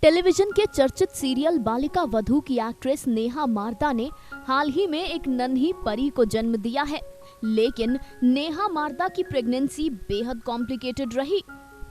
Television के चर्चित serial Balika Vadhu की एक्ट्रेस नेहा मारदा ने हाल ही में एक नन्ही परी को जन्म दिया है। लेकिन नेहा मारदा की प्रेगनेंसी बेहद कॉम्प्लिकेटेड रही।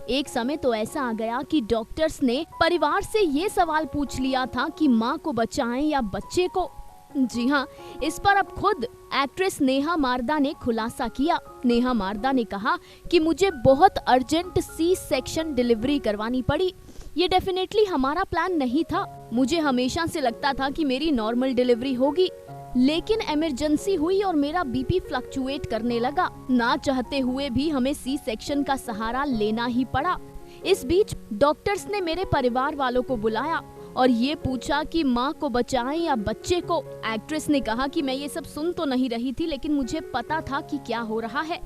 एक समय तो ऐसा आ गया कि डॉक्टर्स ने परिवार से ये सवाल पूछ लिया था कि मां को बचाएं या बच्चे को। जी हाँ, इस पर अब खुद एक्ट्रेस नेहा मारदा ने खुलासा किया। नेहा मारदा ने कहा कि मुझे बहुत अर्जेंट सी सेक्शन डिलीवरी करवानी पड़ी। ये डेफिनेटली हमारा प्लान नहीं था। मुझे हमेशा से लगता था कि मेरी नॉर्मल डिलीवरी होगी, लेकिन इमरजेंसी हुई और मेरा बीपी फ्लक्चुएट करने लगा। ना चाहते हुए भी हमें सी सेक्शन का सहारा लेना ही पड़ा। इस बीच डॉक्टर्स ने मेरे परिवार वालों को बुलाया और ये पूछा कि माँ को बचाएं या बच्चे को। एक्ट्रेस ने कहा कि मैं ये सब सुन तो नहीं रही थी, लेकिन मुझे पता था कि क्या हो रहा है।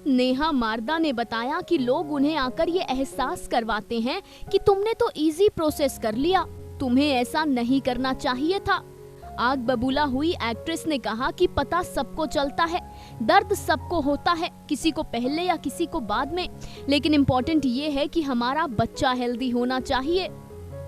नेहा मारदा ने बताया कि लोग उन्हें आकर ये एहसास करवाते हैं कि तुमने तो इजी प्रोसेस कर लिया, तुम्हें ऐसा नहीं करना चाहिए था। आग बबूला हुई एक्ट्रेस ने कहा कि पता सबको चलता है, दर्द सबको होता है, किसी को पहले या किसी को बाद में, लेकिन इम्पोर्टेंट ये है कि हमारा बच्चा हेल्दी होना चाहिए।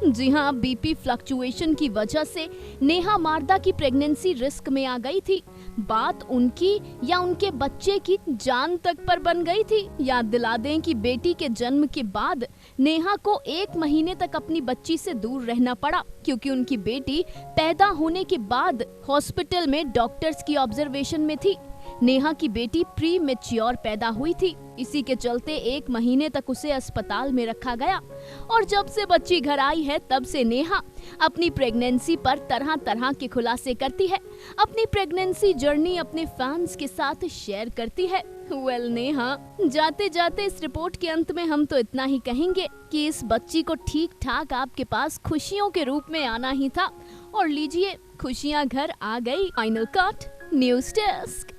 जी हाँ, बीपी फ्लक्चुएशन की वजह से नेहा मारदा की प्रेगनेंसी रिस्क में आ गई थी। बात उनकी या उनके बच्चे की जान तक पर बन गई थी। याद दिला दें कि बेटी के जन्म के बाद नेहा को 1 महीने तक अपनी बच्ची से दूर रहना पड़ा, क्योंकि उनकी बेटी पैदा होने के बाद हॉस्पिटल में डॉक्टर्स की ऑब्जर्वेशन में थी। नेहा की बेटी प्री मैच्योर पैदा हुई थी। इसी के चलते 1 महीने तक उसे अस्पताल में रखा गया और जब से बच्ची घर आई है तब से नेहा अपनी प्रेगनेंसी पर तरह तरह के खुलासे करती है। अपनी प्रेगनेंसी जर्नी अपने फैंस के साथ शेयर करती है। वेल नेहा, जाते जाते इस रिपोर्ट के अंत में हम तो इतना ही कहेंगे कि इस बच्ची को ठीक ठाक आपके पास खुशियों के रूप में आना ही था। और लीजिए, खुशियां घर आ गई। Final cut, news desk.